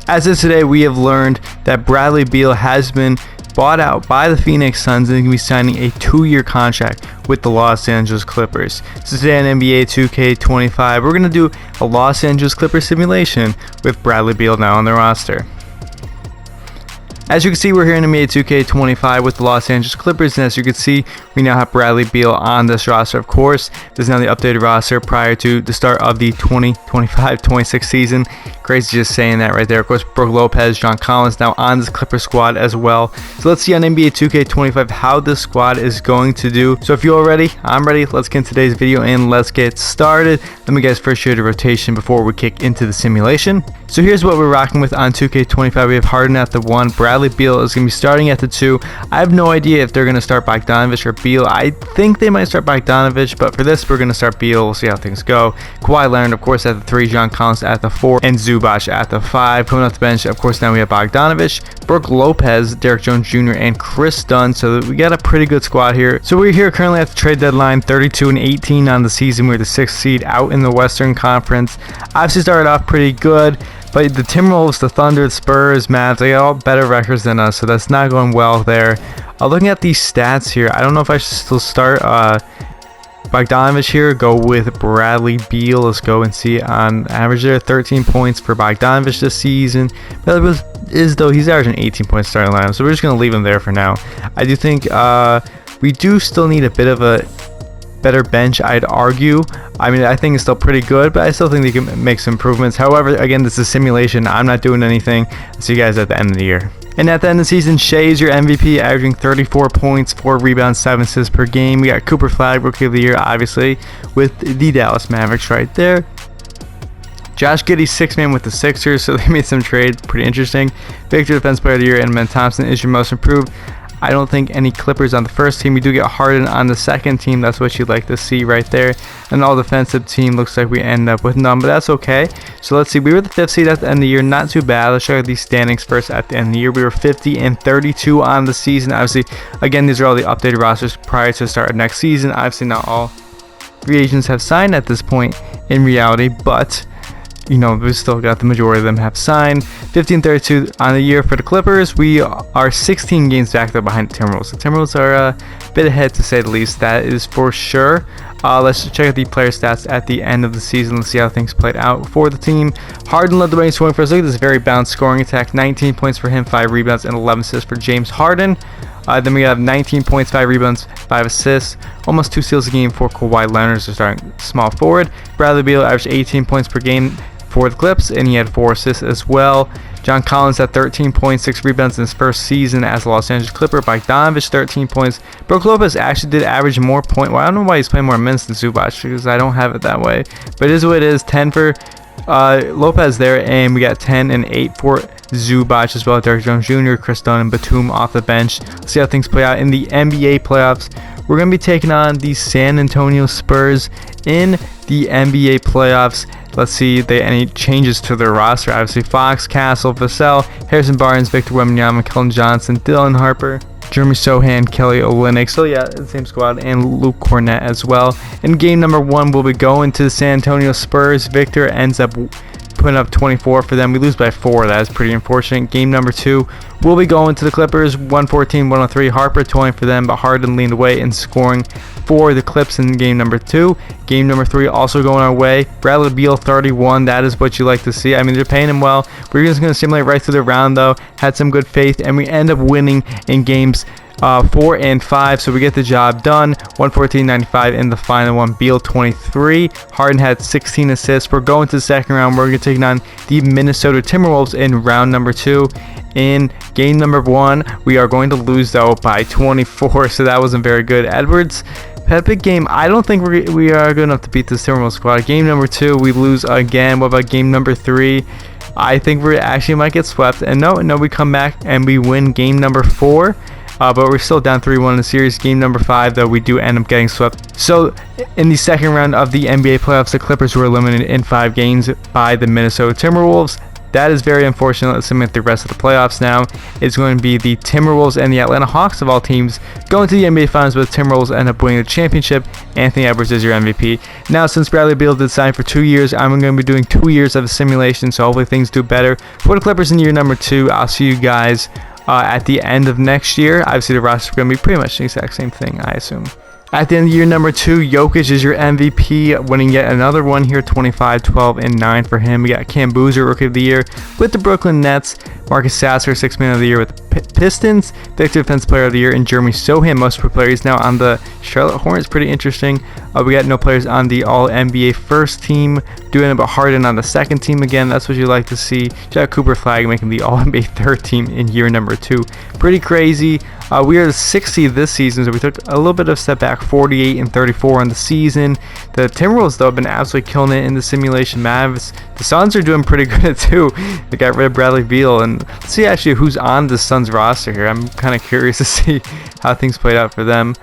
As of today, we have learned that Bradley Beal has been bought out by the Phoenix Suns and going to be signing a 2-year contract with the Los Angeles Clippers. So today on NBA 2K25, we're going to do a Los Angeles Clippers simulation with Bradley Beal now on the roster. As you can see, we're here in NBA 2K25 with the Los Angeles Clippers, and as you can see, we now have Bradley Beal on this roster. Of course, this is now the updated roster prior to the start of the 2025-26 season. Crazy just saying that right there. Of course, Brook Lopez, John Collins now on this Clippers squad as well. So let's see on NBA 2K25 how this squad is going to do. So if you're all ready, I'm ready. Let's get into today's video and let's get started. Let me guys first show you the rotation before we kick into the simulation. So here's what we're rocking with on 2K25. We have Harden at the 1. Bradley Beal is going to be starting at the 2. I have no idea if they're going to start Bogdanovich or Beal. I think they might start Bogdanovich, but for this, we're going to start Beal. We'll see how things go. Kawhi Leonard, of course, at the 3. John Collins at the 4. And Zubac at the 5. Coming off the bench, of course, now we have Bogdanovich, Brook Lopez, Derrick Jones Jr., and Chris Dunn. So we got a pretty good squad here. So we're here currently at the trade deadline, 32-18 on the season. We're the 6th seed out in the Western Conference. Obviously started off pretty good, but the Timberwolves, the Thunder, the Spurs, Mavs, they got all better records than us, so that's not going well there. Looking at these stats here, I don't know if I should still start Bogdanovich here, go with Bradley Beal. Let's go and see on average there, 13 points for Bogdanovich this season. Bradley is though he's averaging 18 points starting lineup, so we're just going to leave him there for now. I do think we do still need a bit of a better bench, I'd argue. I mean, I think it's still pretty good, but I still think they can make some improvements. However, again, this is a simulation. I'm not doing anything. I'll see you guys at the end of the year. And at the end of the season, Shea is your MVP, averaging 34 points, 4 rebounds, 7 assists per game. We got Cooper Flag, Rookie of the Year, obviously, with the Dallas Mavericks right there. Josh Giddey, 6-man with the Sixers, so they made some trade. Pretty interesting. Victor, Defense Player of the Year, and Ben Thompson is your most improved. I don't think any Clippers on the first team. We do get Harden on the second team. That's what you'd like to see right there. And all defensive team looks like we end up with none, but that's okay. So let's see. We were the 5th seed at the end of the year. Not too bad. Let's show you these standings first at the end of the year. We were 50-32 on the season. Obviously, again, these are all the updated rosters prior to the start of next season. Obviously, not all free agents have signed at this point in reality, but you know, we still got the majority of them have signed. 50-32 on the year for the Clippers. We are 16 games back there behind the Timberwolves. The Timberwolves are a bit ahead to say the least. That is for sure. Let's check out the player stats at the end of the season. Let's see how things played out for the team. Harden led the way in scoring for us. Look at this very balanced scoring attack. 19 points for him, 5 rebounds, and 11 assists for James Harden. Then we have 19 points, 5 rebounds, 5 assists, almost 2 steals a game for Kawhi Leonard, so starting small forward. Bradley Beal averaged 18 points per game for the Clips, and he had 4 assists as well. John Collins had 13 points, 6 rebounds in his first season as a Los Angeles Clipper. Bogdanovich, 13 points. Brook Lopez actually did average more points. Well, I don't know why he's playing more minutes than Zubac, because I don't have it that way. But it is what it is. 10 for Lopez there, and we got 10 and 8 for Zubac as well. Derrick Jones Jr., Chris Dunn, and Batum off the bench. Let's see how things play out in the NBA playoffs. We're going to be taking on the San Antonio Spurs in the NBA playoffs. Let's see any changes to their roster. Obviously, Fox, Castle, Vassell, Harrison Barnes, Victor Wembanyama, Keldon Johnson, Dylan Harper, Jeremy Sohan, Kelly Olynyk. So yeah, the same squad, and Luke Cornett as well. In game number 1, we'll be going to the San Antonio Spurs. Victor ends up putting up 24 for them. We lose by 4. That is pretty unfortunate. Game number 2, we'll be going to the Clippers. 114-103. Harper 20 for them, but Harden leaned away in scoring for the Clips in game number 2. Game number 3 also going our way. Bradley Beal 31. That is what you like to see. I mean, they're paying him well. We're just going to simulate right through the round though. Had some good faith, and we end up winning in games 4 and 5, so we get the job done. 114-95 in the final one. Beal 23. Harden had 16 assists. We're going to the second round. We're going to take on the Minnesota Timberwolves in round number 2. In game number 1, we are going to lose though by 24, so that wasn't very good. Edwards had a big game. I don't think we are good enough to beat this Timberwolves squad. Game number 2, we lose again. What about game number 3? I think we actually might get swept. And no, we come back and we win game number 4. But we're still down 3-1 in the series. Game number 5, though, we do end up getting swept. So in the second round of the NBA playoffs, the Clippers were eliminated in 5 games by the Minnesota Timberwolves. that is very unfortunate. Let's submit the rest of the playoffs now. It's going to be the Timberwolves and the Atlanta Hawks of all teams going to the NBA Finals, but Timberwolves end up winning the championship. Anthony Edwards is your MVP. Now, since Bradley Beal did sign for 2 years, I'm going to be doing 2 years of a simulation, so hopefully things do better for the Clippers in year number 2. I'll see you guys at the end of next year. Obviously, the roster is going to be pretty much the exact same thing, I assume. At the end of year number 2, Jokic is your MVP, winning yet another one here, 25, 12, and 9 for him. We got Cam Boozer, Rookie of the Year with the Brooklyn Nets. Marcus Sasser, 6th Man of the Year with the Pistons. Victor Defense Player of the Year, and Jeremy Sohan, most per player. He's now on the Charlotte Hornets. Pretty interesting. We got no players on the All-NBA first team. Doing it, but Harden on the second team again. That's what you like to see. Jack Cooper Flag making the All-NBA third team in year number 2. Pretty crazy. We are the 6th seed this season, so we took a little bit of a step back, 48 and 34 on the season. The Timberwolves, though, have been absolutely killing it in the simulation. Mavs, the Suns are doing pretty good, too. They got rid of Bradley Beal, and let's see actually who's on the Suns roster here. I'm kind of curious to see how things played out for them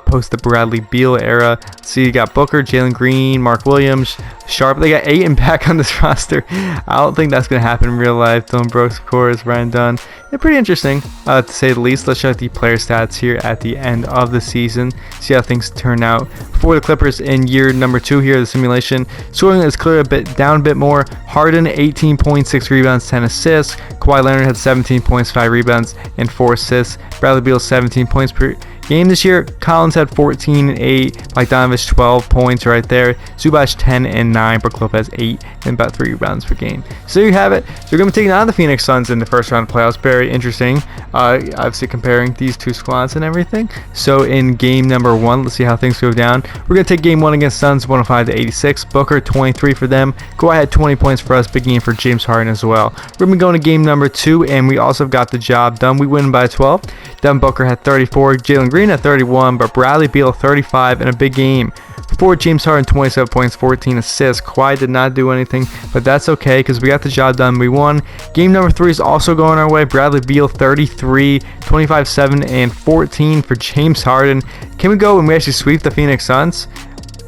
post the Bradley Beal era. Let's see, you got Booker, Jalen Green, Mark Williams, Sharp. They got Ayton back on this roster. I don't think that's going to happen in real life. Dylan Brooks, of course, Ryan Dunn. They're pretty interesting, to say the least. Let's check the player stats here at the end of the season. See how things turn out for the Clippers in year number 2 here, the simulation. Scoring is clear down a bit more. Harden, 18 points, 6 rebounds, 10 assists. Kawhi Leonard had 17 points, 5 rebounds, and 4 assists. Bradley Beal, 17 points per game this year. Collins had 14 and 8. Bogdanovich 12 points right there. Zubac 10 and 9. Brook Lopez 8 and about 3 rebounds per game. So there you have it. So we're going to be taking on the Phoenix Suns in the first round of playoffs. Very interesting. Obviously comparing these two squads and everything. So in game number 1, let's see how things go down. We're going to take game 1 against Suns, 105 to 86. Booker 23 for them. Kawhi had 20 points for us. Big game for James Harden as well. We're going to be going to game number 2, and we also got the job done. We win by 12. Devin Booker had 34. Jalen Green at 31, but Bradley Beal 35 in a big game. For James Harden, 27 points, 14 assists. Kawhi did not do anything, but that's okay because we got the job done. We won. Game number 3 is also going our way. Bradley Beal 33, 25, 7, and 14 for James Harden. Can we go and we actually sweep the Phoenix Suns?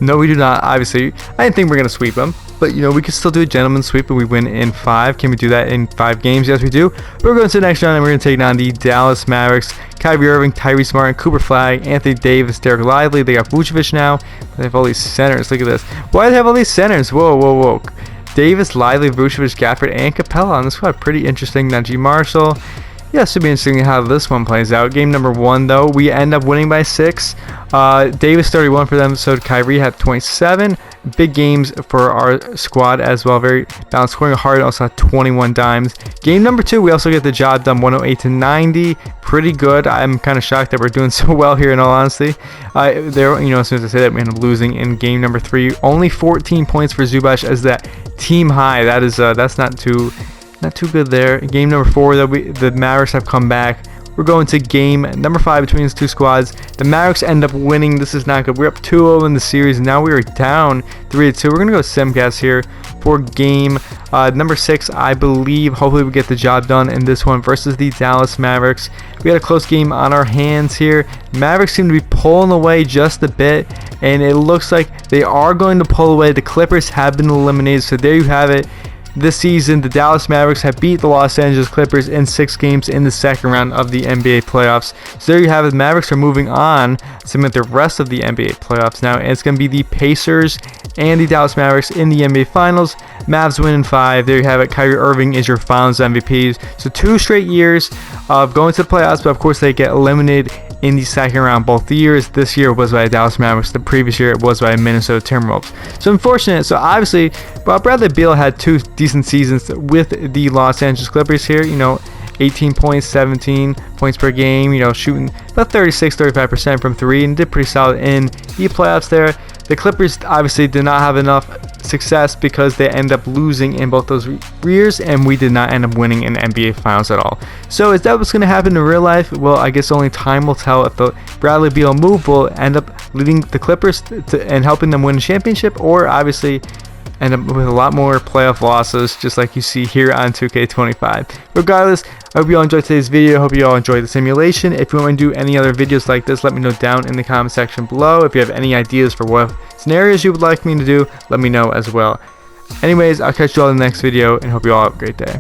No, we do not. Obviously, I didn't think we are going to sweep them. But, you know, we can still do a gentleman's sweep and we win in 5. Can we do that in 5 games? Yes, we do. We're going to the next round and we're going to take down the Dallas Mavericks. Kyrie Irving, Tyrese Martin, Cooper Flag, Anthony Davis, Derek Lively. They got Vucevic now. They have all these centers. Look at this. Why do they have all these centers? Whoa, whoa, whoa. Davis, Lively, Vucevic, Gafford, and Capella on this squad. Pretty interesting. Najee Marshall. Yeah, it should be interesting how this one plays out. Game number 1, though, we end up winning by 6. Davis 31 for them, so Kyrie had 27. Big games for our squad as well. Very balanced scoring. Harden also had 21 dimes. Game number 2, we also get the job done, 108 to 90. Pretty good. I'm kind of shocked that we're doing so well here, in all honesty. There, you know, as soon as I say that, we end up losing in game number 3. Only 14 points for Zubac as that team high. That is that's not too good there. Game number 4, the Mavericks have come back. We're going to game number 5 between these two squads. The Mavericks end up winning. This is not good. We're up 2-0 in the series. Now we are down 3-2. We're going to go Simcast here for game number 6, I believe. Hopefully we get the job done in this one versus the Dallas Mavericks. We had a close game on our hands here. Mavericks seem to be pulling away just a bit, and it looks like they are going to pull away. The Clippers have been eliminated, so there you have it. This season, the Dallas Mavericks have beat the Los Angeles Clippers in 6 games in the second round of the NBA playoffs. So there you have it. The Mavericks are moving on to submit the rest of the NBA playoffs now. And it's going to be the Pacers and the Dallas Mavericks in the NBA Finals. Mavs win in 5. There you have it. Kyrie Irving is your Finals MVP. So 2 straight years of going to the playoffs, but of course they get eliminated in the second round both years. This year was by the Dallas Mavericks. The previous year it was by Minnesota Timberwolves. So unfortunate. So obviously, Bradley Beal had 2 decent seasons with the Los Angeles Clippers here. You know, 18 points, 17 points per game. You know, shooting about 36-35% from 3, and did pretty solid in the playoffs there. The Clippers obviously did not have enough success because they end up losing in both those years, and we did not end up winning in NBA Finals at all. So is that what's going to happen in real life? Well, I guess only time will tell if the Bradley Beal move will end up leading the Clippers and helping them win a championship, or obviously end up with a lot more playoff losses, just like you see here on 2K25. Regardless, I hope you all enjoyed today's video. I hope you all enjoyed the simulation. If you want me to do any other videos like this, let me know down in the comment section below. If you have any ideas for what scenarios you would like me to do, let me know as well. Anyways, I'll catch you all in the next video and hope you all have a great day.